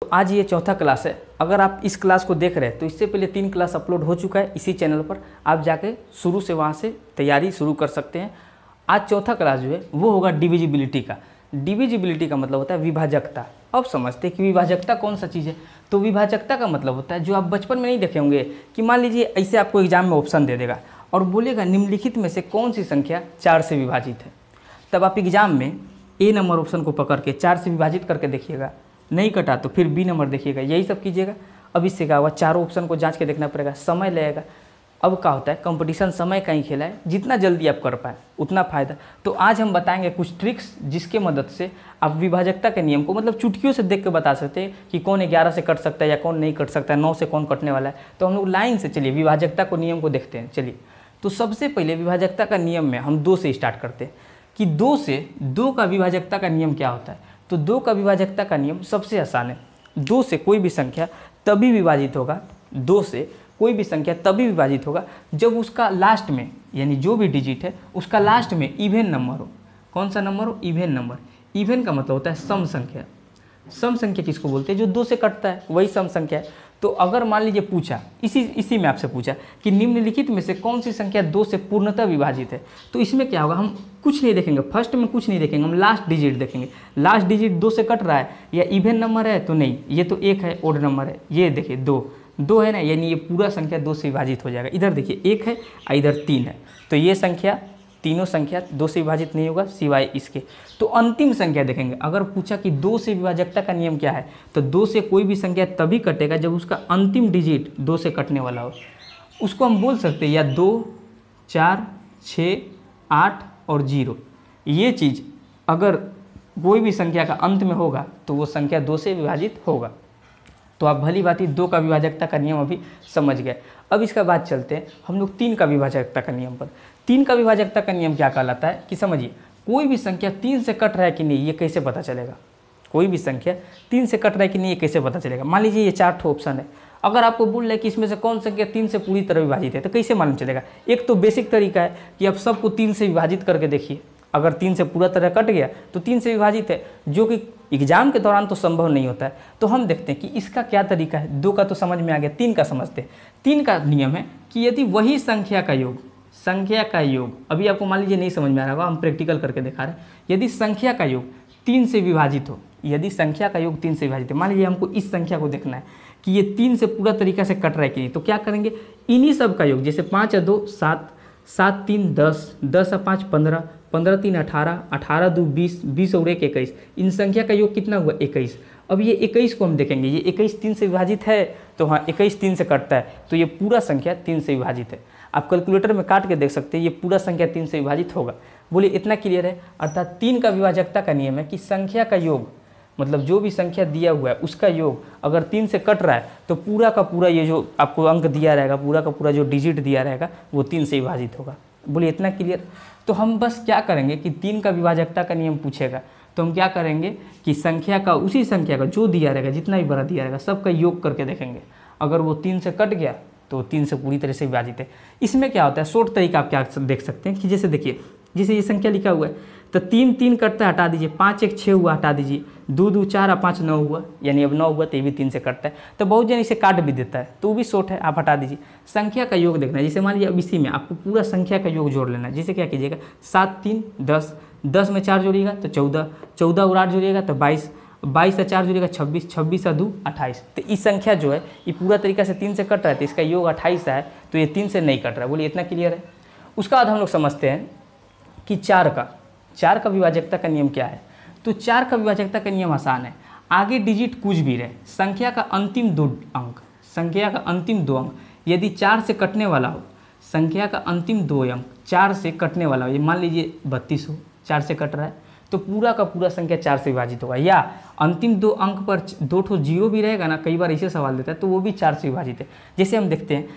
तो आज ये चौथा क्लास है। अगर आप इस क्लास को देख रहे हैं तो इससे पहले 3 क्लास अपलोड हो चुका है इसी चैनल पर, आप जाके शुरू से वहाँ से तैयारी शुरू कर सकते हैं। आज चौथा क्लास जो है वो होगा डिविजिबिलिटी का। डिविजिबिलिटी का मतलब होता है विभाजकता। अब समझते हैं कि विभाजकता कौन सा चीज़ है। तो विभाजकता का मतलब होता है जो आप बचपन में नहीं देखे होंगे कि मान लीजिए ऐसे आपको एग्जाम में ऑप्शन दे देगा और बोलेगा निम्नलिखित में से कौन सी संख्या 4 से विभाजित है। तब आप एग्जाम में ए नंबर ऑप्शन को पकड़ के 4 से विभाजित करके देखिएगा, नहीं कटा तो फिर बी नंबर देखिएगा, यही सब कीजिएगा। अब इससे क्या होगा, चारों ऑप्शन को जांच के देखना पड़ेगा, समय लगेगा। अब क्या होता है, कंपटीशन समय का ही खेला है, जितना जल्दी आप कर पाए उतना फ़ायदा। तो आज हम बताएंगे कुछ ट्रिक्स जिसके मदद से आप विभाजकता के नियम को मतलब चुटकियों से देख के बता सकते हैं कि कौन 11 से कट सकता है या कौन नहीं कट सकता है, 9 से कौन कटने वाला है। तो हम लोग लाइन से चलिए विभाजकता को नियम को देखते हैं। चलिए, तो सबसे पहले विभाजकता का नियम में हम 2 से स्टार्ट करते हैं कि 2 से 2 का विभाजकता का नियम क्या होता है। तो 2 का विभाजकता का नियम सबसे आसान है। 2 से कोई भी संख्या तभी विभाजित होगा, 2 से कोई भी संख्या तभी विभाजित होगा जब उसका लास्ट में यानी जो भी डिजिट है उसका लास्ट में इवन नंबर हो। कौन सा नंबर हो? Even number. इवन का मतलब होता है सम संख्या। सम संख्या किसको बोलते हैं? जो 2 से कटता है वही सम संख्या है। तो अगर मान लीजिए पूछा इसी में आपसे पूछा कि निम्नलिखित में से कौन सी संख्या 2 से पूर्णतः विभाजित है, तो इसमें क्या होगा, हम कुछ नहीं देखेंगे, फर्स्ट में कुछ नहीं देखेंगे, हम लास्ट डिजिट देखेंगे। लास्ट डिजिट 2 से कट रहा है या इवन नंबर है तो नहीं, ये तो 1 है, ओड नंबर है, ये देखिए 2 है ना, यानी ये पूरा संख्या 2 से विभाजित हो जाएगा। इधर देखिए 1 है और इधर 3 है, तो ये संख्या तीनों संख्या 2 से विभाजित नहीं होगा सिवाय इसके। तो अंतिम संख्या देखेंगे। अगर पूछा कि 2 से विभाजकता का नियम क्या है, तो 2 से कोई भी संख्या तभी कटेगा जब उसका अंतिम डिजिट 2 से कटने वाला हो। उसको हम बोल सकते हैं या 2, 4, 6, 8 और 0। ये चीज़ अगर कोई भी संख्या का अंत में होगा तो वो संख्या 2 से विभाजित होगा। तो आप भली बात ही 2 का विभाजकता का नियम अभी समझ गए। अब इसका बाद चलते हैं हम लोग 3 का विभाजकता का नियम पर। 3 का विभाजकता का नियम क्या कहलाता है कि समझिए, कोई भी संख्या 3 से कट रहा है कि नहीं ये कैसे पता चलेगा। कोई भी संख्या 3 से कट रहा है कि नहीं ये कैसे पता चलेगा। मान लीजिए ये 4 ठो ऑप्शन है, अगर आपको बोल रहा है कि इसमें से कौन संख्या 3 से पूरी तरह विभाजित है तो कैसे मालूम चलेगा। एक तो बेसिक तरीका है कि आप सबको 3 से विभाजित करके देखिए, अगर 3 से पूरा तरह कट गया तो 3 से विभाजित है, जो कि एग्जाम के दौरान तो संभव नहीं होता है। तो हम देखते हैं कि इसका क्या तरीका है। 2 का तो समझ में आ गया, 3 का समझते हैं। 3 का नियम है कि यदि वही संख्या का योग अभी आपको मान लीजिए नहीं समझ में आ रहा होगा, हम प्रैक्टिकल करके दिखा रहे हैं। यदि संख्या का योग 3 से विभाजित हो, यदि संख्या का योग 3 से विभाजित है, मान लीजिए हमको इस संख्या को देखना है कि ये 3 से पूरा तरीका से कट रहा है कि नहीं, तो क्या करेंगे, इन्हीं सब का योग, जैसे 5 और 2 7, 7 3 10, 10 और 5 15, 15 3 18, 18 2 20, 20 और 1 21, इन संख्या का योग कितना हुआ 21। अब ये 21 को हम देखेंगे, ये 21 3 से विभाजित है, तो हाँ 21 3 से कटता है, तो ये पूरा संख्या 3 से विभाजित है। आप कैलकुलेटर में काट के देख सकते हैं, ये पूरा संख्या 3 से विभाजित होगा। बोलिए इतना क्लियर है। अर्थात 3 का विभाजकता का नियम है कि संख्या का योग मतलब जो भी संख्या दिया हुआ है उसका योग अगर 3 से कट रहा है तो पूरा का पूरा ये जो आपको अंक दिया रहेगा, पूरा का पूरा जो डिजिट दिया रहेगा वो 3 से विभाजित होगा। बोलिए इतना क्लियर। तो हम बस क्या करेंगे कि 3 का विभाजकता का नियम पूछेगा तो हम क्या करेंगे कि संख्या का उसी संख्या का जो दिया रहेगा, जितना भी बड़ा दिया रहेगा, सबका योग करके देखेंगे। अगर वो 3 से कट गया तो 3 से पूरी तरह से विभाजित है। इसमें क्या होता है, शॉर्ट तरीका आप क्या देख सकते हैं कि जैसे देखिए, जैसे ये संख्या लिखा हुआ है तो 3 3 कटता है, हटा दीजिए, 5 1 6 हुआ, हटा दीजिए, 2 2 4 और 5 9 हुआ, यानी अब 9 हुआ तो ये भी 3 से कटता है। तो बहुत जन इसे काट भी देता है तो वो भी शॉर्ट है, आप हटा दीजिए। संख्या का योग देखना है, जैसे मान लीजिए अब इसी में आपको पूरा संख्या का योग जोड़ लेना है। जैसे क्या कीजिएगा, 7 3 10, 10 में 4 जोड़िएगा तो 14, 14 और 8 जोड़िएगा तो 22, 22 से 4 जोड़िएगा 26, 26 और 2 28। तो इस संख्या जो है ये पूरा तरीका से 3 से कट रहा है तो इसका योग 28 है, तो ये 3 से नहीं कट रहा है। बोलिए इतना क्लियर है। उसका बाद हम लोग समझते हैं कि 4 का विभाजकता का नियम क्या है। तो 4 का विभाजकता का नियम आसान है। आगे डिजिट कुछ भी रहे, संख्या का अंतिम 2 अंक यदि 4 से कटने वाला हो, संख्या का अंतिम 2 अंक 4 से कटने वाला हो, ये मान लीजिए 32 हो, 4 से कट रहा है तो पूरा का पूरा संख्या 4 से विभाजित होगा। या अंतिम 2 अंक पर 2 ठो जीरो भी रहेगा ना, कई बार ऐसे सवाल देता है, तो वो भी 4 से विभाजित है। जैसे हम देखते हैं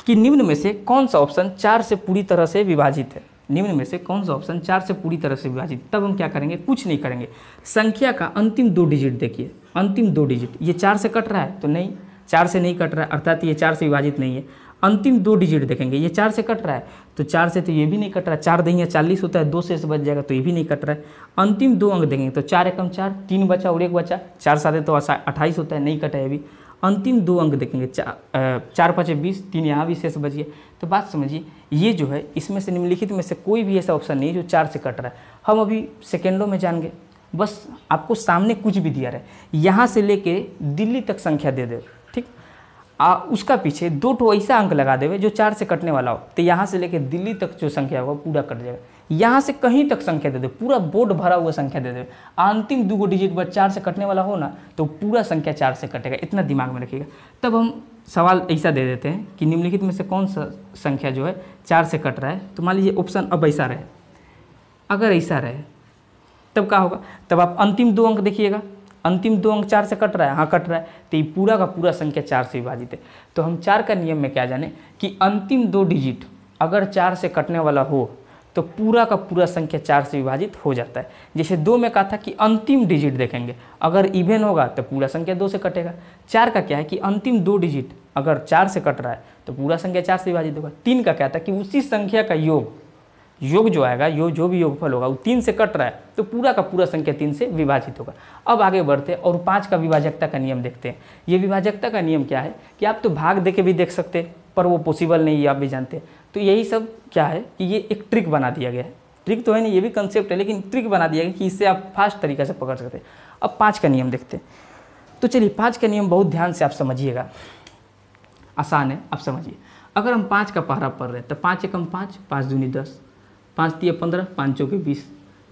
कि निम्न में से कौन सा ऑप्शन 4 से पूरी तरह से विभाजित है। निम्न में से कौन सा ऑप्शन 4 से पूरी तरह से विभाजित। तब हम क्या करेंगे, कुछ नहीं करेंगे, संख्या का अंतिम 2 डिजिट देखिए, अंतिम 2 डिजिट ये 4 से कट रहा है तो नहीं, 4 से नहीं कट रहा है, अर्थात ये 4 से विभाजित नहीं है। अंतिम 2 डिजिट देखेंगे, ये 4 से कट रहा है तो 4 से तो ये भी नहीं कट रहा है, 4 देंगे 40 होता है, 2 से बच जाएगा तो ये भी नहीं कट रहा है। अंतिम 2 अंक देखेंगे तो 4 एकम 4, 3 बचा और 1 बचा, 4 सात तो 28 होता है, नहीं कटा है अभी। अंतिम 2 अंक देखेंगे 4 5 20, 3 यहाँ भी शेष बच गया। तो बात समझिए, ये जो है इसमें से निम्नलिखित में से कोई भी ऐसा ऑप्शन नहीं है जो 4 से कट रहा है। हम अभी सेकेंडों में जानेंगे, बस आपको सामने कुछ भी दिया रहे, यहाँ से लेके दिल्ली तक संख्या दे दे, ठीक, उसका पीछे 2 ठो ऐसा अंक लगा देवे जो 4 से कटने वाला हो, तो यहाँ से लेके दिल्ली तक जो संख्या होगा पूरा कट जाएगा। यहाँ से कहीं तक संख्या दे दे, पूरा बोर्ड भरा हुआ संख्या दे दे, अंतिम 2 डिजिट बस 4 से कटने वाला हो ना तो पूरा संख्या 4 से कटेगा, इतना दिमाग में रखिएगा। तब हम सवाल ऐसा दे देते हैं कि निम्नलिखित में से कौन सा संख्या जो है 4 से कट रहा है। तो मान लीजिए ऑप्शन अब ऐसा रहे, अगर ऐसा रहे तब क्या होगा, तब आप अंतिम 2 अंक देखिएगा, अंतिम 2 अंक 4 से कट रहा है, हाँ कट रहा है, तो ये पूरा का पूरा संख्या 4 से विभाजित है। तो हम 4 का नियम में क्या जाने कि अंतिम 2 डिजिट अगर 4 से कटने वाला हो तो पूरा का पूरा संख्या 4 से विभाजित हो जाता है। जैसे 2 में कहा था कि अंतिम डिजिट देखेंगे, अगर इवन होगा तो पूरा संख्या 2 से कटेगा। 4 का क्या है कि अंतिम 2 डिजिट अगर 4 से कट रहा है तो पूरा संख्या 4 से विभाजित होगा। 3 का क्या था कि उसी संख्या का योग जो आएगा, जो भी योगफल होगा वो 3 से कट रहा है तो पूरा का पूरा संख्या 3 से विभाजित होगा। अब आगे बढ़ते हैं और 5 का विभाजकता का नियम देखते हैं। ये विभाजकता का नियम क्या है कि आप तो भाग दे के भी देख सकते हैं पर वो पॉसिबल नहीं है, आप भी जानते हैं। तो यही सब क्या है कि ये एक ट्रिक बना दिया गया है, ट्रिक तो है नहीं, ये भी कंसेप्ट है लेकिन ट्रिक बना दिया गया कि इससे आप फास्ट तरीके से पकड़ सकते हैं। अब 5 का नियम देखते हैं। तो चलिए 5 का नियम बहुत ध्यान से आप समझिएगा, आसान है, आप समझिए। अगर हम 5 का पहरा पढ़ रहे हैं तो 5 एकम 5, 5 दूनी 10, 5 तिया 15, 5 चौके 20,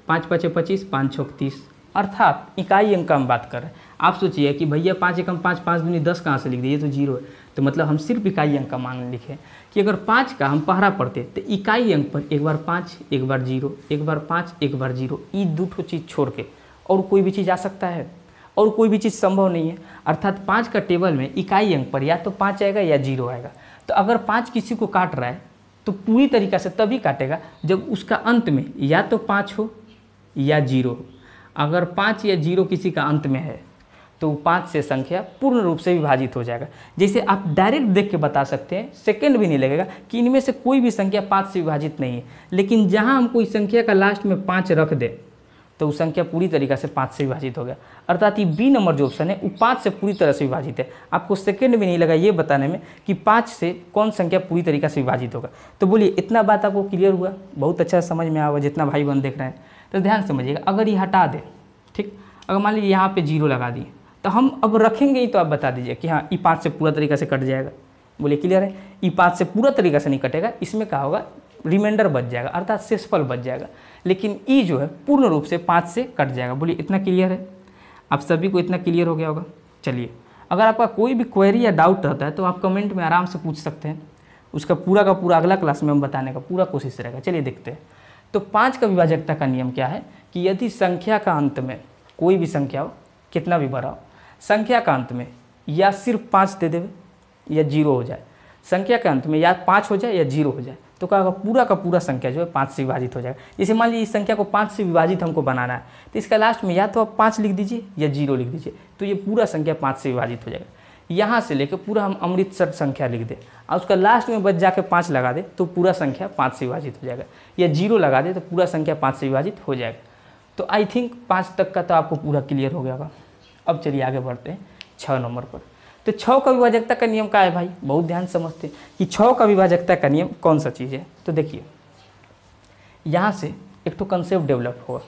5 पाँचे 25, 5 छौक 30, अर्थात इकाई अंक का हम बात कर रहे हैं। आप सोचिए कि भैया 5 एकम 5, 5 दूनी 10 कहाँ से लिख दिए, ये तो 0 है। तो मतलब हम सिर्फ इकाई अंक का मान लिखे कि अगर 5 का हम पहरा पढ़ते तो इकाई अंक पर एक बार 5, एक बार 0, एक बार 5, एक बार 0, ये 2 ठो चीज़ छोड़ के और कोई भी चीज़ आ सकता है और कोई भी चीज़ संभव नहीं है। अर्थात 5 का टेबल में इकाई अंक पर या तो 5 आएगा या 0 आएगा। तो अगर 5 किसी को काट रहा है तो पूरी तरीक़ा से तभी काटेगा जब उसका अंत में या तो 5 हो या 0 हो। अगर 5 या 0 किसी का अंत में है तो 5 से संख्या पूर्ण रूप से विभाजित हो जाएगा। जैसे आप डायरेक्ट देख के बता सकते हैं, सेकंड भी नहीं लगेगा कि इनमें से कोई भी संख्या 5 से विभाजित नहीं है। लेकिन जहां हम कोई संख्या का लास्ट में 5 रख दें तो वो संख्या पूरी तरीक़ा से 5 से विभाजित हो गया। अर्थात ये बी नंबर जो ऑप्शन है वो 5 से पूरी तरह से विभाजित है। आपको सेकंड भी नहीं लगा ये बताने में कि 5 से कौन संख्या पूरी तरीक़ा से विभाजित होगा। तो बोलिए इतना बात आपको क्लियर हुआ, बहुत अच्छा समझ में आया जितना भाई बहन देख रहे हैं। तो ध्यान समझिएगा, अगर ये हटा दें, ठीक, अगर मान लीजिए यहाँ पे 0 लगा दिए तो हम अब रखेंगे ही, तो आप बता दीजिए कि हाँ ई 5 से पूरा तरीक़ा से कट जाएगा। बोलिए क्लियर है, ई 5 से पूरा तरीक़ा से नहीं कटेगा, इसमें क्या होगा रिमाइंडर बच जाएगा अर्थात शेषफल बच जाएगा। लेकिन ई जो है पूर्ण रूप से 5 से कट जाएगा। बोलिए इतना क्लियर है, आप सभी को इतना क्लियर हो गया होगा। चलिए अगर आपका कोई भी क्वेरी या डाउट रहता है तो आप कमेंट में आराम से पूछ सकते हैं, उसका पूरा का पूरा अगला क्लास में हम बताने का पूरा कोशिश रहेगा। चलिए देखते हैं। तो 5 का विभाजकता का नियम क्या है कि यदि संख्या का अंत में कोई भी संख्या हो, कितना भी बड़ा हो, संख्या का अंत में या सिर्फ 5 दे देवे या 0 हो जाए, संख्या के अंत में या 5 हो जाए या 0 हो जाए तो क्या होगा, पूरा का पूरा संख्या जो है 5 से विभाजित हो जाएगा। जैसे मान लीजिए इस संख्या को 5 से विभाजित हमको बनाना है तो इसका लास्ट में या तो आप 5 लिख दीजिए या 0 लिख दीजिए, तो ये पूरा संख्या 5 से विभाजित हो जाएगा। यहाँ से लेकर पूरा हम अमृतसर संख्या लिख दें और उसका लास्ट में बच जाके 5 लगा दे तो पूरा संख्या 5 से विभाजित हो जाएगा, या 0 लगा दे तो पूरा संख्या 5 से विभाजित हो जाएगा। तो आई थिंक 5 तक का तो आपको पूरा क्लियर हो गया होगा। अब चलिए आगे बढ़ते हैं 6 नंबर पर। तो 6 का विभाजकता का नियम क्या है भाई, बहुत ध्यान समझते हैं कि 6 का विभाजकता का नियम कौन सा चीज़ है। तो देखिए यहाँ से एक तो कंसेप्ट डेवलप होगा।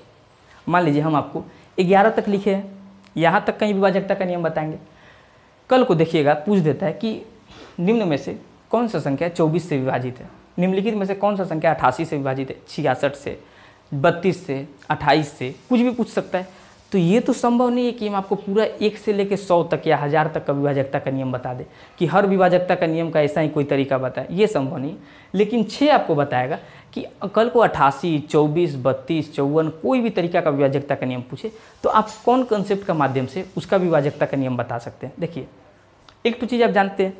मान लीजिए हम आपको 11 तक लिखे हैं, यहाँ तक कहीं विभाजकता का नियम बताएंगे। कल को देखिएगा पूछ देता है कि निम्न में से कौन सा संख्या 24 से विभाजित है, निम्नलिखित में से कौन सा संख्या 88 से विभाजित है, 66 से, 32 से, 28 से, कुछ भी पूछ सकता है। तो ये तो संभव नहीं है कि हम आपको पूरा 1 से लेकर 100 तक या 1000 तक का विभाजकता का नियम बता दें कि हर विभाजकता का नियम का ऐसा ही कोई तरीका बताए, ये संभव नहीं। लेकिन 6 आपको बताएगा कि कल को 88, 24, 32, 54 कोई भी तरीका का विभाजकता का नियम पूछे तो आप कौन कंसेप्ट का माध्यम से उसका विभाजकता का नियम बता सकते हैं। देखिए एक तो चीज़ आप जानते हैं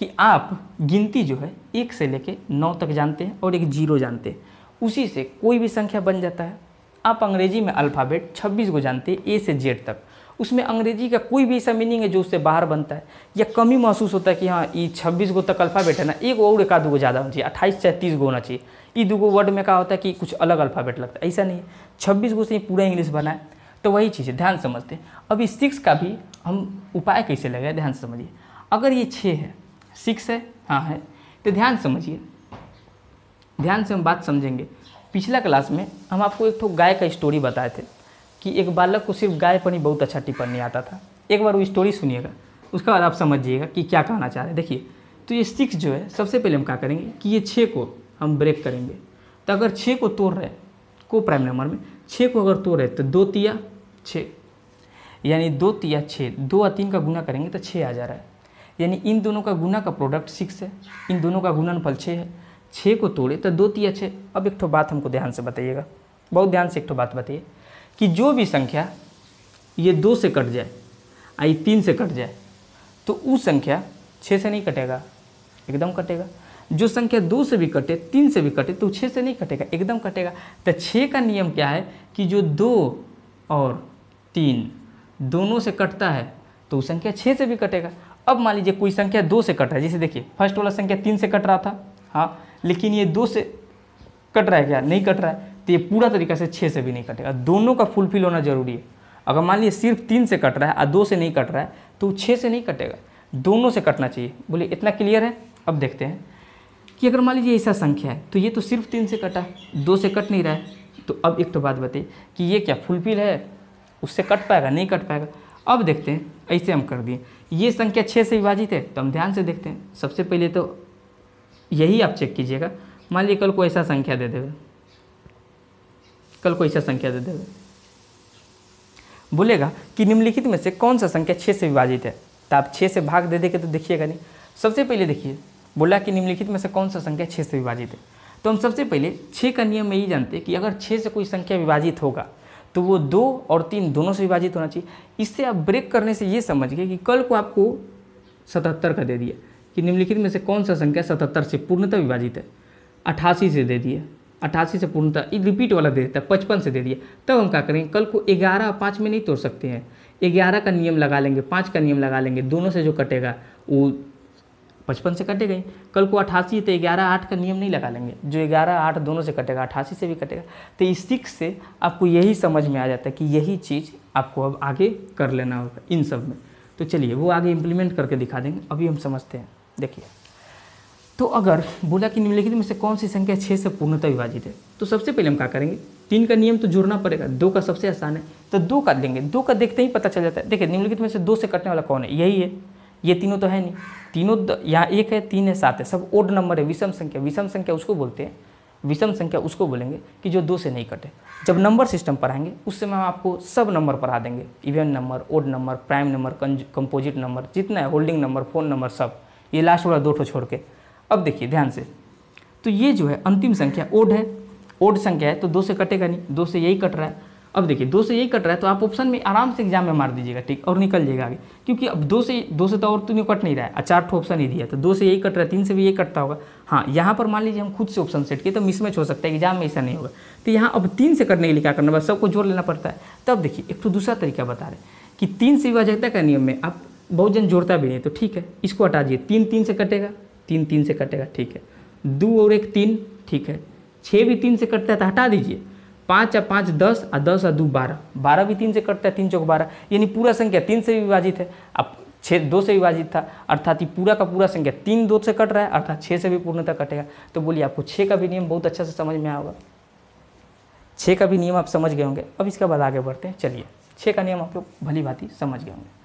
कि आप गिनती जो है 1 से लेकर 9 तक जानते हैं और एक 0 जानते हैं, उसी से कोई भी संख्या बन जाता है। आप अंग्रेजी में अल्फ़ाबेट 26 को जानते हैं A से Z तक, उसमें अंग्रेजी का कोई भी ऐसा मीनिंग है जो उससे बाहर बनता है, या कमी महसूस होता है कि हाँ ये 26 गो तक अल्फ़ाबेट है ना, एक और एक आध गो ज़्यादा होना चाहिए, 28 चाहे 30 गो होना चाहिए। ये 2 गो वर्ड में क्या होता है कि कुछ अलग अल्फ़ाबेट लगता है, ऐसा नहीं है। 26 गो से पूरा इंग्लिश बना है, तो वही चीज़ है, ध्यान समझते हैं। अब इस 6 का भी हम उपाय कैसे लगाए, ध्यान से समझिए। अगर ये 6 है, 6 है, हाँ है, तो ध्यान समझिए, ध्यान से हम बात समझेंगे। पिछला क्लास में हम आपको एक तो गाय का स्टोरी बताए थे कि एक बालक को सिर्फ गाय पर ही बहुत अच्छा टिप्पणी आता था। एक बार वो स्टोरी सुनिएगा, उसके बाद आप समझिएगा कि क्या कहना चाह रहे हैं। देखिए, तो ये 6 जो है, सबसे पहले हम क्या करेंगे कि ये 6 को हम ब्रेक करेंगे। तो अगर 6 को तोड़ रहे को प्राइम नंबर में 6 को अगर तोड़ रहे तो 2 तिया 6, यानी 2 तिया 6, 2 और 3 का गुना करेंगे तो 6 आ जा रहा है। यानी इन दोनों का गुना का प्रोडक्ट 6 है, इन दोनों का गुणनफल 6 है। 6 को तोड़े तो 2 तिया 6। अब एक तो बात हमको ध्यान से बताइएगा, बहुत ध्यान से एक तो बात बताइए कि जो भी संख्या ये 2 से कट जाए, आई 3 से कट जाए, तो उस संख्या 6 से नहीं कटेगा, एकदम कटेगा। जो संख्या 2 से भी कटे, 3 से भी कटे, तो 6 से नहीं कटेगा, एकदम कटेगा। तो 6 का नियम क्या है कि जो 2 और 3 दोनों से कटता है तो उस संख्या 6 से भी कटेगा। अब मान लीजिए कोई संख्या 2 से कट रहा है, जैसे देखिए फर्स्ट वाला संख्या 3 से कट रहा था, हाँ, लेकिन ये 2 से कट रहा है क्या, नहीं कट रहा है, तो ये पूरा तरीका से 6 से भी नहीं कटेगा। दोनों का फुलफिल होना जरूरी है। अगर मान लीजिए सिर्फ 3 से कट रहा है और 2 से नहीं कट रहा है तो 6 से नहीं कटेगा, दोनों से कटना चाहिए। बोलिए इतना क्लियर है। अब देखते हैं कि अगर मान लीजिए ऐसा संख्या है तो ये तो सिर्फ 3 से कटा, 2 से कट नहीं रहा है, तो अब एक तो बात बताइए कि ये क्या फुलफिल है, उससे कट पाएगा, नहीं कट पाएगा। अब देखते हैं, ऐसे हम कर दिए, ये संख्या 6 से विभाजित है, तो हम ध्यान से देखते हैं। सबसे पहले तो यही आप चेक कीजिएगा, मान लीजिए कल को ऐसा संख्या दे देवे, कल को ऐसा संख्या दे देवे, बोलेगा कि निम्नलिखित में से कौन सा संख्या 6 से विभाजित है, तो आप 6 से भाग दे देंगे तो देखिएगा नहीं। सबसे पहले देखिए, बोला कि निम्नलिखित में से कौन सा संख्या 6 से विभाजित है, तो हम सबसे पहले 6 का नियम में यही जानते हैं कि अगर 6 से कोई संख्या विभाजित होगा तो वो 2 और 3 दोनों से विभाजित होना चाहिए। इससे आप ब्रेक करने से ये समझ गए कि कल को आपको 77 का दे दिया कि निम्नलिखित में से कौन सा संख्या 77 से पूर्णतः विभाजित है, 88 से दे दिए, 88 से पूर्णतः, रिपीट वाला दे देता है, 55 से दे दिया, तब हम क्या करेंगे, कल को 11 और 5 में नहीं तोड़ सकते हैं, 11 का नियम लगा लेंगे, 5 का नियम लगा लेंगे, दोनों से जो कटेगा वो 55 से कटेगा ही। कल को 88 तो 11 8 का नियम नहीं लगा लेंगे, जो 11 8 दोनों से कटेगा, 88 से भी कटेगा। तो इस 6 से आपको यही समझ में आ जाता है कि यही चीज़ आपको अब आगे कर लेना होगा इन सब में। तो चलिए वो आगे इम्प्लीमेंट करके दिखा देंगे, अभी हम समझते हैं। देखिए, तो अगर बोला कि निम्नलिखित में से कौन सी संख्या 6 से पूर्णतः विभाजित है, तो सबसे पहले हम क्या करेंगे, 3 का नियम तो जोड़ना पड़ेगा, 2 का सबसे आसान है, तो 2 का लेंगे, 2 का देखते ही पता चल जाता है। देखिए निम्नलिखित में से 2 से कटने वाला कौन है, यही है, ये तीनों तो है नहीं, तीनों यहाँ 1 है, 3 है, 7 है, सब ओड नंबर है, विषम संख्या। विषम संख्या उसको बोलते हैं, विषम संख्या उसको बोलेंगे कि जो 2 से नहीं कटे। जब नंबर सिस्टम पढ़ाएंगे उस समय हम आपको सब नंबर पढ़ा देंगे, even number, odd number, prime number, composite number, जितना है, होल्डिंग नंबर, फोन नंबर, सब, ये लास्ट वाला 2 ठो छोड़ के। अब देखिए ध्यान से, तो ये जो है अंतिम संख्या ओड है, ओड संख्या है, तो 2 से कटेगा नहीं, 2 से यही कट रहा है। अब देखिए 2 से यही कट रहा है, तो आप ऑप्शन में आराम से एग्जाम में मार दीजिएगा, ठीक, और निकल जाएगा आगे, क्योंकि अब 2 से तो और तो नहीं कट नहीं रहा है, 4 ठो ऑप्शन ही दिया, तो 2 से यही कट रहा है, 3 से भी यही कटता होगा। हाँ, यहाँ पर मान लीजिए हम खुद से ऑप्शन सेट किए तो मिसमैच हो सकता है, एग्जाम में ऐसा नहीं होगा। तो यहाँ अब 3 से कटने के लिए क्या करना, बस सबको जोड़ लेना पड़ता है। तब देखिए एक तो दूसरा तरीका बता रहे कि 3 से विभाज्यता का नियम में आप बहुत जन जोड़ता भी नहीं, तो ठीक है, इसको हटा दीजिए, 3 3 से कटेगा, 3 3 से कटेगा, ठीक है, 2 और 1 3, ठीक है, 6 भी 3 से कटता है तो हटा दीजिए, 5 और 5 10 और 10 और 2 12, 12 भी 3 से कटता है, 3 चौक 12, यानी पूरा संख्या 3 से विभाजित है। अब 6 2 से विभाजित था, अर्थात ये पूरा का पूरा संख्या 3 2 से कट रहा है, अर्थात 6 से भी पूर्णतः कटेगा। तो बोलिए आपको 6 का भी नियम बहुत अच्छा से समझ में आया होगा, 6 का भी नियम आप समझ गए होंगे। अब इसके बाद आगे बढ़ते हैं, चलिए 6 का नियम आप लोग भली भांति समझ गए होंगे।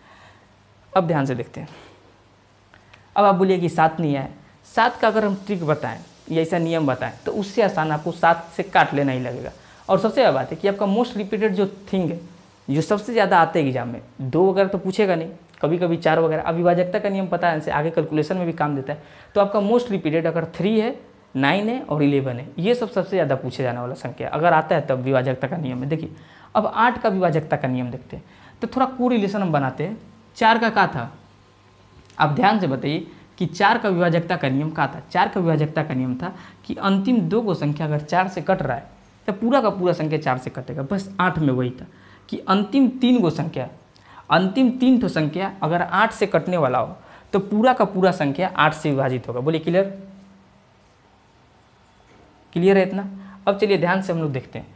अब ध्यान से देखते हैं, अब आप बोलिए कि 7 नहीं आए, 7 का अगर हम ट्रिक बताएं या ऐसा नियम बताएं तो उससे आसान आपको 7 से काट लेना ही लगेगा। और सबसे बड़ी बात है कि आपका मोस्ट रिपीटेड जो थिंग है, जो सबसे ज़्यादा आते हैं एग्जाम में, 2 वगैरह तो पूछेगा नहीं, कभी कभी 4 वगैरह। अब विभाजकता का नियम पता है, इनसे आगे कैलकुलेशन में भी काम देता है। तो आपका मोस्ट रिपीटेड अगर 3 है, 9 है और 11 है, ये सब सबसे ज़्यादा पूछे जाने वाला संख्या अगर आता है तब विभाजकता का नियम है। देखिए अब 8 का विभाजकता का नियम देखते हैं, तो थोड़ा कोरिलेशन हम बनाते हैं। 4 का क्या था, आप ध्यान से बताइए कि 4 का विभाजकता का नियम क्या था। 4 का विभाजकता का नियम था कि अंतिम 2 को संख्या अगर 4 से कट रहा है तो पूरा का पूरा संख्या 4 से कटेगा। बस 8 में वही था कि अंतिम 3 गो संख्या अंतिम 3 ठो संख्या अगर 8 से कटने वाला हो तो पूरा का पूरा संख्या 8 से विभाजित होगा। बोलिए क्लियर, क्लियर है इतना। अब चलिए ध्यान से हम लोग देखते हैं,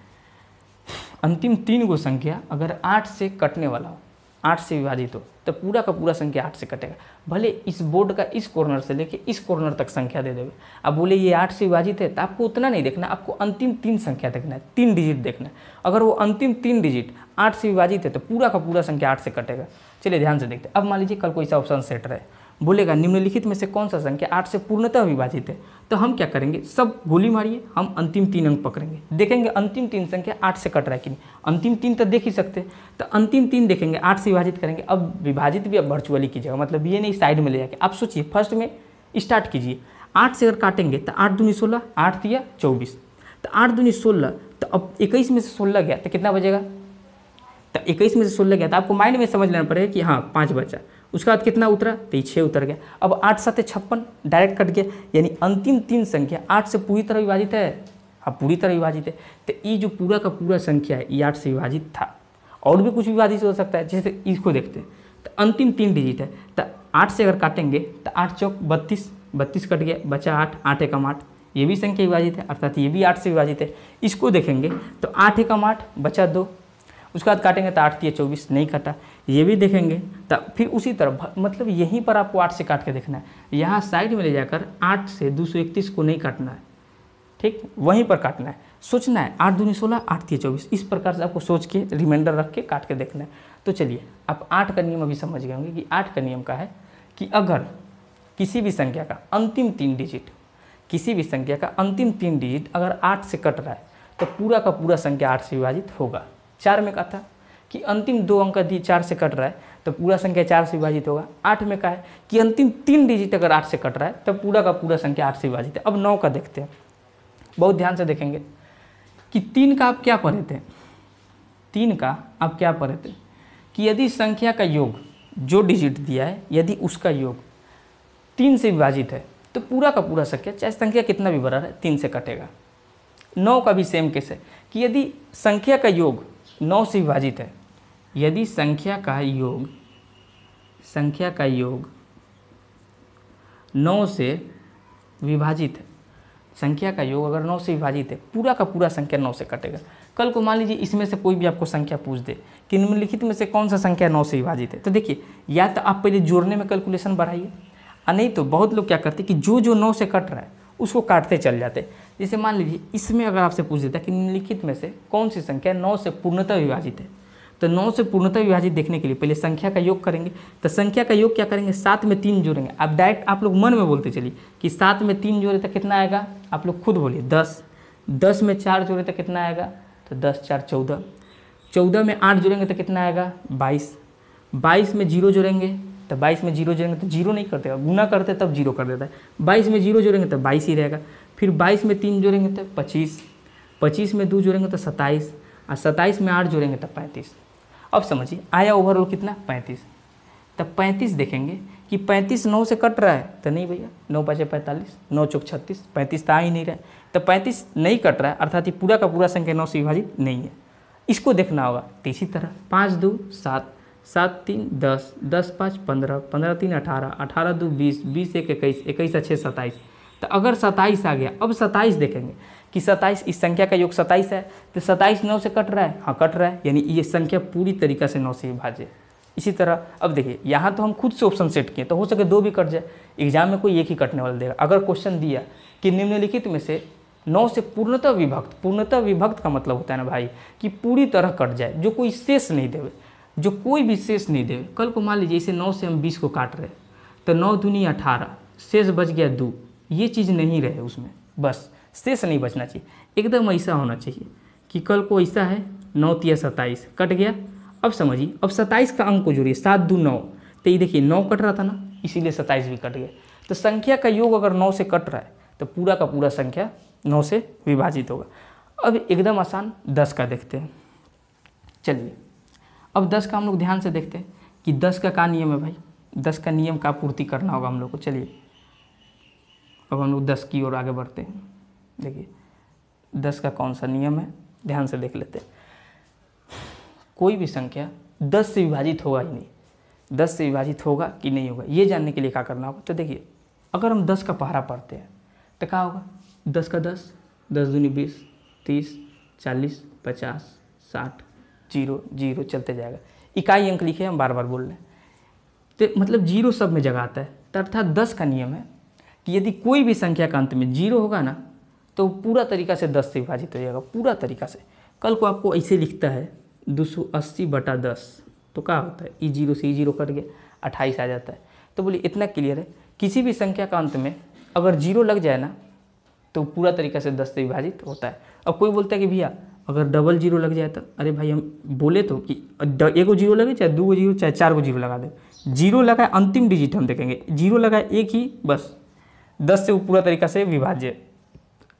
अंतिम 3 गो संख्या अगर 8 से कटने वाला हो, 8 से विभाजित हो तो पूरा का पूरा संख्या 8 से कटेगा। भले इस बोर्ड का इस कॉर्नर से लेके इस कॉर्नर तक संख्या दे देवे। अब बोले ये 8 से विभाजित है तो आपको उतना नहीं देखना, आपको अंतिम 3 संख्या देखना है, 3 डिजिट देखना है। अगर वो अंतिम 3 डिजिट 8 से विभाजित है तो पूरा का पूरा संख्या 8 से कटेगा। चलिए ध्यान से देखते हैं। अब मान लीजिए कल कोई सा ऑप्शन सेट रहे, बोलेगा निम्नलिखित में से कौन सा संख्या 8 से पूर्णतः विभाजित है, तो हम क्या करेंगे, सब गोली मारिए, हम अंतिम 3 अंक पकड़ेंगे, देखेंगे अंतिम 3 संख्या 8 से कट रहा है कि नहीं। अंतिम 3 तो देख ही सकते हैं, तो अंतिम 3 देखेंगे, 8 से विभाजित करेंगे। अब विभाजित भी अब वर्चुअली कीजिएगा, मतलब ये नहीं साइड में ले जाके। आप सोचिए, फर्स्ट में स्टार्ट कीजिए, 8 से अगर काटेंगे तो 8 दूनी 16, 8 दिया 24, तो 8 दूनी 16, तो अब 21 में से 16 गया तो कितना बचेगा, तो 21 में से 16 गया तो आपको माइंड में समझ लेना पड़ेगा कि हाँ 5 बचा। उसके बाद कितना उतरा, तो 6 उतर गया। अब 8 7 56 डायरेक्ट कट गया, यानी अंतिम 3 संख्या 8 से पूरी तरह विभाजित है। हाँ पूरी तरह विभाजित है, तो ये जो पूरा का पूरा संख्या है ये 8 से विभाजित था। और भी कुछ विभाजित हो सकता है, जैसे इसको देखते हैं, तो अंतिम 3 डिजिट है, तो 8 से अगर काटेंगे तो 8 चौक 32, 32 कट गया, बचा 8, 8 एकम 8, ये भी संख्या विभाजित है, अर्थात ये भी 8 से विभाजित है। इसको देखेंगे तो 8 एकम 8 बचा 2, उसके बाद काटेंगे तो 8 3 24, नहीं कटा। ये भी देखेंगे तो फिर उसी तरह, मतलब यहीं पर आपको 8 से काट के देखना है, यहाँ साइड में ले जाकर 8 से 231 को नहीं काटना है, ठीक, वहीं पर काटना है। सोचना है 8 दूनी 16, 8 3 24, इस प्रकार से आपको सोच के रिमाइंडर रख के काट के देखना है। तो चलिए आप 8 का नियम अभी समझ गए होंगे कि 8 का नियम का है कि अगर किसी भी संख्या का अंतिम 3 डिजिट, किसी भी संख्या का अंतिम 3 डिजिट अगर 8 से कट रहा है तो पूरा का पूरा संख्या 8 से विभाजित होगा। 4 में कहा था कि अंतिम 2 अंक का 4 से कट रहा है तो पूरा संख्या 4 से विभाजित होगा। 8 में कहा है कि अंतिम 3 डिजिट अगर 8 से कट रहा है तो पूरा का पूरा संख्या 8 से विभाजित है। अब 9 का देखते हैं, बहुत ध्यान से देखेंगे कि 3 का आप क्या पढ़े थे, 3 का आप क्या पढ़े थे कि यदि संख्या का योग, जो डिजिट दिया है यदि उसका योग 3 से विभाजित है तो पूरा का पूरा संख्या, चाहे संख्या कितना भी बड़ा है, 3 से कटेगा। 9 का भी सेम केस है कि यदि संख्या का योग 9 से विभाजित है, यदि संख्या का योग 9 से विभाजित है, संख्या का योग अगर 9 से विभाजित है, पूरा का पूरा संख्या 9 से कटेगा। कल को मान लीजिए इसमें से कोई भी आपको संख्या पूछ दे कि निम्नलिखित में से कौन सा संख्या 9 से विभाजित है, तो देखिए या तो आप पहले जोड़ने में कैलकुलेशन बढ़ाइए, और नहीं तो बहुत लोग क्या करते हैं कि जो 9 से कट रहा है उसको काटते चल जाते। जैसे मान लीजिए इसमें अगर आपसे पूछ देता कि निम्नलिखित में से कौन सी संख्या 9 से पूर्णतः विभाजित है, तो 9 से पूर्णतः विभाजित देखने के लिए पहले संख्या का योग करेंगे। तो संख्या का योग क्या करेंगे, 7 में 3 जोड़ेंगे। आप डायरेक्ट आप लोग मन में बोलते चलिए कि 7 में 3 जोड़े तो कितना आएगा, आप लोग खुद बोलिए 10, 10 में 4 जोड़े तो कितना आएगा, तो 10 4 14, 14 में 8 जोड़ेंगे तो कितना आएगा 22, 22 में 0 जोड़ेंगे तो 22 में 0 जोड़ेंगे तो 0 नहीं करते, गुना करते तब 0 कर देता है। 22 में 0 जोड़ेंगे तो 22 ही रहेगा। फिर 22 में 3 जोड़ेंगे तो 25, 25 में 2 जोड़ेंगे तो 27, और 27 में 8 जोड़ेंगे तो 35। अब समझिए आया ओवरऑल कितना 35। तब 35 देखेंगे कि 35 9 से कट रहा है, तो नहीं भैया, 9 5 45, 9 चौक 36, 35 तो आ ही नहीं रहा है, तो 35 नहीं कट रहा है, अर्थात ये पूरा का पूरा संख्या 9 से विभाजित नहीं है। इसको देखना होगा। तो इसी तरह 5 2 7, 7 3 10, 10 5 15, 15 3 18, 18 2 20, 20 1 21, 21 6 27। तो अगर 27 आ गया, अब 27 देखेंगे कि 27, इस संख्या का योग 27 है, तो 27 9 से कट रहा है, हाँ कट रहा है, यानी ये संख्या पूरी तरीक़ा से 9 से विभाज्य। इसी तरह अब देखिए यहाँ तो हम खुद से ऑप्शन सेट किए, तो हो सके 2 भी कट जाए, एग्जाम में कोई एक ही कटने वाला देगा। अगर क्वेश्चन दिया कि निम्नलिखित में से 9 से पूर्णतः विभक्त, पूर्णतः विभक्त का मतलब होता है ना भाई कि पूरी तरह कट जाए, जो कोई शेष नहीं देवे, जो कोई भी शेष नहीं देवे। कल को मान लीजिए इसे 9 से हम 20 को काट रहे, तो 9 दूनी 18, शेष बच गया 2, ये चीज़ नहीं रहे उसमें, बस शेष नहीं बचना चाहिए। एकदम ऐसा होना चाहिए कि कल को ऐसा है 9 3 27 कट गया। अब समझिए, अब 27 का अंक को जोड़िए, 7 2 9, तो ये देखिए 9 कट रहा था ना, इसीलिए 27 भी कट गया। तो संख्या का योग अगर 9 से कट रहा है तो पूरा का पूरा संख्या 9 से विभाजित होगा। अब एकदम आसान 10 का देखते हैं। चलिए अब 10 का हम लोग ध्यान से देखते हैं कि 10 का नियम है भाई, 10 का नियम का पूर्ति करना होगा हम लोग को। चलिए अब हम लोग 10 की ओर आगे बढ़ते हैं। देखिए 10 का कौन सा नियम है, ध्यान से देख लेते हैं। कोई भी संख्या 10 से विभाजित होगा ही नहीं, 10 से विभाजित होगा कि नहीं होगा, ये जानने के लिए क्या करना होगा। तो देखिए अगर हम 10 का पहाड़ा पढ़ते हैं तो क्या होगा, 10 का 10, 10 दूनी 20, 30, 40, 50, 60, 0 0 चलते जाएगा। इकाई अंक लिखे हम बार बार बोल रहे हैं, तो मतलब 0 सब में जगह आता है। तो अर्थात 10 का नियम है कि यदि कोई भी संख्या का अंत में 0 होगा ना तो पूरा तरीका से 10 से विभाजित हो जाएगा, पूरा तरीका से। कल को आपको ऐसे लिखता है 280/10, तो क्या होता है, E0 से E0 कट गया, 28 आ जाता है। तो बोलिए इतना क्लियर है, किसी भी संख्या का अंत में अगर 0 लग जाए ना तो पूरा तरीका से 10 से विभाजित होता है। अब कोई बोलता है कि भैया अगर डबल 0 लग जाए तो, अरे भाई हम बोले तो कि एक को 0 लगे, चाहे 2 को 0, चाहे 4 को 0 लगा दे, 0 लगा अंतिम डिजिट हम देखेंगे, 0 लगा एक ही, बस 10 से वो पूरा तरीका से विभाज्य।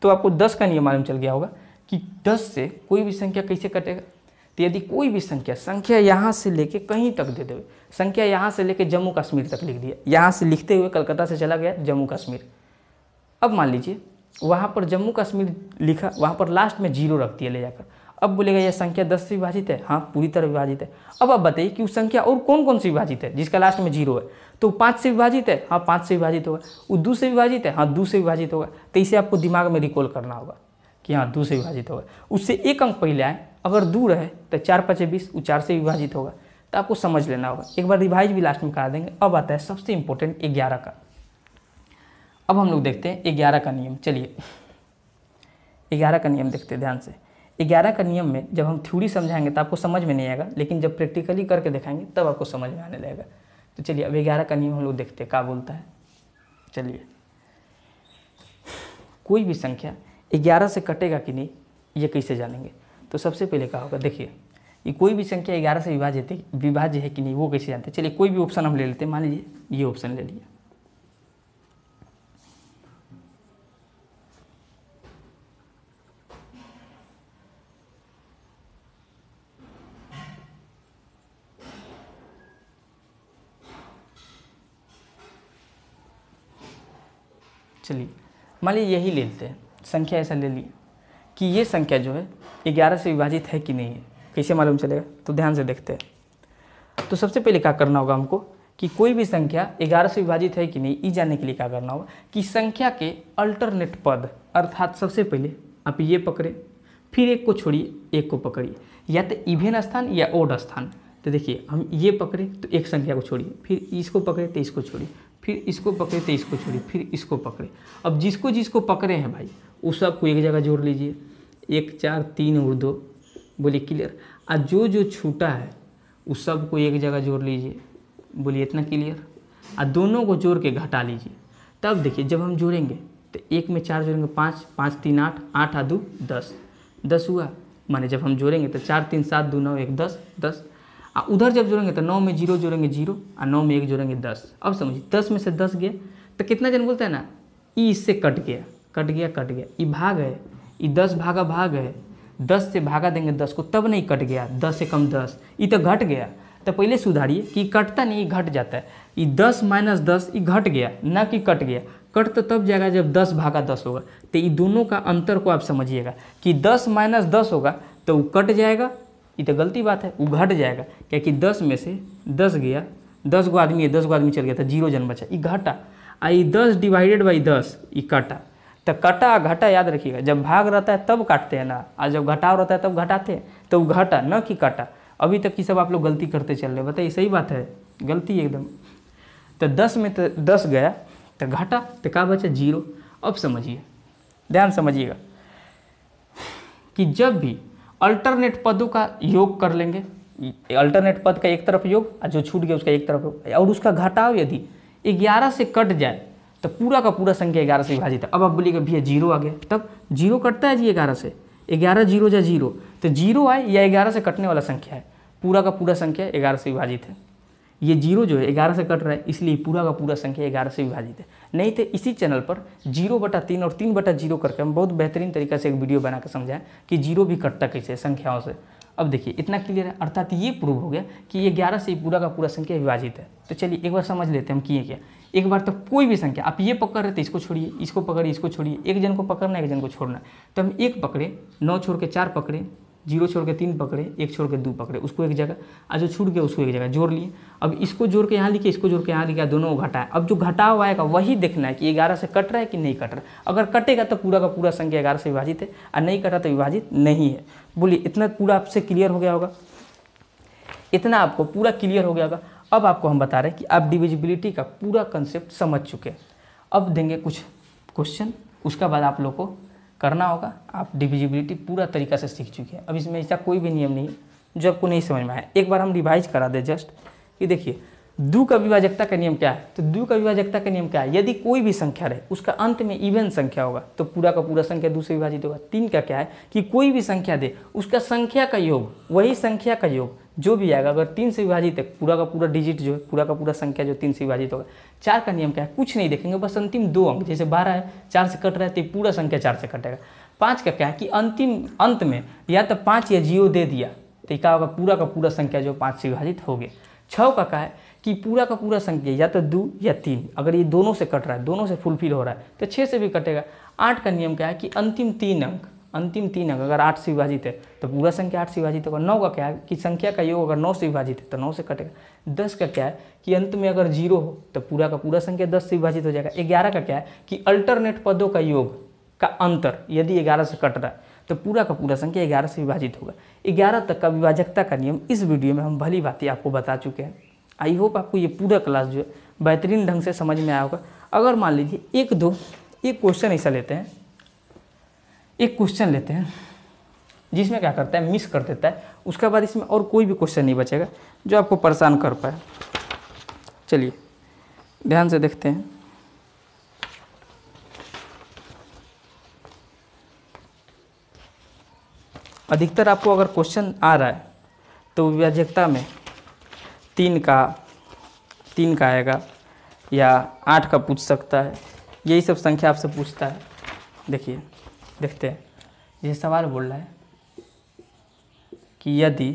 तो आपको 10 का नियम मालूम चल गया होगा कि 10 से कोई भी संख्या कैसे कटेगा। तो यदि कोई भी संख्या यहाँ से लेके कहीं तक दे देवे, संख्या यहाँ से लेके जम्मू कश्मीर तक लिख दिया, यहाँ से लिखते हुए कलकत्ता से चला गया जम्मू कश्मीर। अब मान लीजिए वहाँ पर जम्मू कश्मीर लिखा, वहाँ पर लास्ट में 0 रख दिया ले जाकर। अब बोलेगा यह संख्या 10 से विभाजित है, हाँ पूरी तरह विभाजित है। अब आप बताइए कि उस संख्या और कौन कौन सी विभाजित है जिसका लास्ट में 0 है। तो 5 से विभाजित है, हाँ 5 से विभाजित होगा। वो 2 से विभाजित है, हाँ 2 से विभाजित होगा। तो इसे आपको दिमाग में रिकॉल करना होगा कि हाँ 2 से विभाजित होगा। उससे एक अंक पहले आए, अगर 2 रहे तो 4 5 20, वो 4 से विभाजित होगा। तो आपको समझ लेना होगा, एक बार रिवाइज भी लास्ट में करा देंगे। अब आता है सबसे इंपॉर्टेंट 11 का। अब हम लोग देखते हैं 11 का नियम। चलिए 11 का नियम देखते हैं ध्यान से। 11 का नियम में जब हम थ्योरी समझाएंगे तो आपको समझ में नहीं आएगा, लेकिन जब प्रैक्टिकली करके दिखाएंगे तब आपको समझ में आने लगेगा। तो चलिए अब 11 का नियम हम लोग देखते हैं क्या बोलता है। चलिए कोई भी संख्या 11 से कटेगा कि नहीं ये कैसे जानेंगे। तो सबसे पहले क्या होगा, देखिए ये कोई भी संख्या 11 से विभाज्य है कि नहीं वो कैसे जानते हैं। चलिए कोई भी ऑप्शन हम ले लेते हैं, मान लीजिए ये ऑप्शन ले लिया। चलिए मान लीजिए यही ले लेते हैं, संख्या ऐसा ले लिया कि ये संख्या जो है 11 से विभाजित है कि नहीं है, कैसे मालूम चलेगा। तो ध्यान से देखते हैं। तो सबसे पहले क्या करना होगा हमको कि कोई भी संख्या 11 से विभाजित है कि नहीं ये जानने के लिए क्या करना होगा कि संख्या के अल्टरनेट पद, अर्थात सबसे पहले आप ये पकड़े, फिर एक को छोड़िए, एक को पकड़िए, या तो इवेन स्थान या ओड स्थान। तो देखिए हम ये पकड़े तो एक संख्या को छोड़िए, फिर इसको पकड़े तो इसको छोड़िए, फिर इसको पकड़े तो इसको छोड़िए, फिर इसको पकड़े। अब जिसको जिसको पकड़े हैं भाई उस सबको एक जगह जोड़ लीजिए, 1 4 3 और 2, बोलिए क्लियर। और जो जो छूटा है उस सबको एक जगह जोड़ लीजिए, बोलिए इतना क्लियर। और दोनों को जोड़ के घटा लीजिए। तब देखिए जब हम जोड़ेंगे तो 1 में 4 जोड़ेंगे 5, 5 3 8, 8 और 2 10, 10 हुआ। माने जब हम जोड़ेंगे तो 4 3 7 2 9 1 10 10। और उधर जब जोड़ेंगे तो 9 में 0 जोड़ेंगे 0 और 9 में 1 जोड़ेंगे 10। अब समझिए 10 में से 10 गया तो कितना जन बोलता है ना, ई इससे कट गया कट गया कट गया, ई भाग है, ई 10 भागा भाग है, 10 से भागा देंगे 10 को तब नहीं कट गया, 10 से कम 10, ये तो घट गया। तो पहले सुधारिए कि कटता नहीं, घट जाता है। ये 10 - 10 ये घट गया, ना कि कट गया। कट तो तब जाएगा जब 10 भागा 10 होगा। तो ये दोनों का अंतर को आप समझिएगा कि 10 - 10 होगा तो वो कट जाएगा, ये तो गलती बात है, वो घट जाएगा क्योंकि 10 में से 10 गया, 10 गो आदमी है, 10 गो आदमी चल गया था, 0 जन बचा, ये घटा। आई 10 डिवाइडेड बाई 10 ये कटा। तो कटा घटा याद रखिएगा, जब भाग रहता है तब काटते हैं ना, और जब घटाव रहता है तब घटाते हैं। तो वो घटा न कि काटा। अभी तक की सब आप लोग गलती करते चल रहे, बताइए सही बात है, गलती एकदम। तो 10 में तो 10 गया तो घटा, तो क्या बचा 0। अब समझिए, ध्यान समझिएगा कि जब भी अल्टरनेट पदों का योग कर लेंगे, अल्टरनेट पद का एक तरफ योग और जो छूट गया उसका एक तरफ योग, और उसका घटाव यदि 11 से कट जाए तो पूरा का पूरा संख्या 11 से विभाजित है। अब आप बोलिएगा भैया 0 आ गया, तब 0 कटता है जी 11 से, 11 0 जा 0, तो 0 आए या 11 से कटने वाला संख्या है, पूरा का पूरा संख्या 11 से विभाजित है। ये 0 जो है 11 से कट रहा है, इसलिए पूरा का पूरा संख्या 11 से विभाजित है। नहीं तो इसी चैनल पर 0/3 और 3/0 करके हम बहुत बेहतरीन तरीका से एक वीडियो बना कर समझाएं कि 0 भी कटता कैसे संख्याओं से। अब देखिए इतना क्लियर है, अर्थात ये प्रूव हो गया कि ये 11 से पूरा का पूरा संख्या विभाजित है। तो चलिए एक बार समझ लेते हैं हम किए क्या। एक बार तो कोई भी संख्या आप ये पकड़ रहे थे, इसको छोड़िए, इसको पकड़िए, इसको छोड़िए, एक जन को पकड़ना एक जन को छोड़ना। तो हम 1 पकड़े, 9 छोड़ के 4 पकड़े, 0 छोड़ के 3 पकड़े, 1 छोड़ के 2 पकड़े, उसको एक जगह, और जो छूट गया उसको एक जगह जोड़ लिए। अब इसको जोड़ के यहाँ लिखे, इसको जोड़ के यहाँ लिखा, दोनों को घटाए। अब जो घटा हुआ आएगा वही देखना है कि 11 से कट रहा है कि नहीं कट रहा है। अगर कटेगा तो पूरा का पूरा संख्या 11 से विभाजित है, और नहीं कटा तो विभाजित नहीं है। बोलिए इतना पूरा आपसे क्लियर हो गया होगा, इतना आपको पूरा क्लियर हो गया होगा। अब आपको हम बता रहे हैं कि आप डिविजिबिलिटी का पूरा कंसेप्ट समझ चुके हैं। अब देंगे कुछ क्वेश्चन, उसका बाद आप लोग को करना होगा। आप डिविजिबिलिटी पूरा तरीका से सीख चुके हैं। अब इसमें ऐसा कोई भी नियम नहीं है जो आपको नहीं समझ में आया। एक बार हम रिवाइज करा दें जस्ट कि देखिए दो का विभाजकता का नियम क्या है। तो दो का विभाजकता का नियम क्या है, यदि कोई भी संख्या रहे उसका अंत में इवन संख्या होगा तो पूरा का पूरा संख्या 2 से विभाजित होगा। 3 का क्या है कि कोई भी संख्या दे उसका संख्या का योग, वही संख्या का योग जो भी आएगा, अगर 3 से विभाजित है पूरा का पूरा डिजिट जो है, पूरा का पूरा संख्या जो 3 से विभाजित होगा। 4 का नियम क्या है, कुछ नहीं देखेंगे, बस अंतिम 2 अंक, जैसे 12 है 4 से कट रहा है तो पूरा संख्या 4 से कटेगा। 5 का क्या है कि अंतिम अंत में या तो 5 या 0 दे दिया तो क्या होगा, पूरा का पूरा संख्या जो 5 से विभाजित हो गया। 6 का क्या है कि पूरा का पूरा संख्या या तो 2 या 3, अगर ये दोनों से कट रहा है, दोनों से फुलफिल हो रहा है तो 6 से भी कटेगा। 8 का नियम क्या है कि अंतिम 3 अंक अगर 8 से विभाजित है तो पूरा संख्या 8 से विभाजित होगा। 9 का क्या है कि संख्या का योग अगर 9 से विभाजित है तो 9 से कटेगा। 10 का क्या है कि अंत में अगर 0 हो तो पूरा का पूरा संख्या 10 से विभाजित हो जाएगा। 11 का क्या है कि अल्टरनेट पदों का योग का अंतर यदि 11 से कट रहा है तो पूरा का पूरा संख्या 11 से विभाजित होगा। 11 तक का विभाजकता का नियम इस वीडियो में हम भली भांति आपको बता चुके हैं। आई होप आपको ये पूरा क्लास जो है बेहतरीन ढंग से समझ में आया होगा। अगर मान लीजिए एक क्वेश्चन ऐसा लेते हैं, एक क्वेश्चन लेते हैं जिसमें क्या करता है मिस कर देता है, उसके बाद इसमें और कोई भी क्वेश्चन नहीं बचेगा जो आपको परेशान कर पाए। चलिए ध्यान से देखते हैं। अधिकतर आपको अगर क्वेश्चन आ रहा है तो विभाजकता में 3 का आएगा या 8 का पूछ सकता है, यही सब संख्या आपसे पूछता है। देखिए देखते हैं, ये सवाल बोल रहा है कि यदि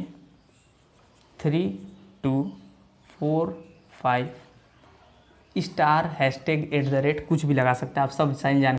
3 2 4 5 * #, कुछ भी लगा सकते हैं आप, सब साइन जान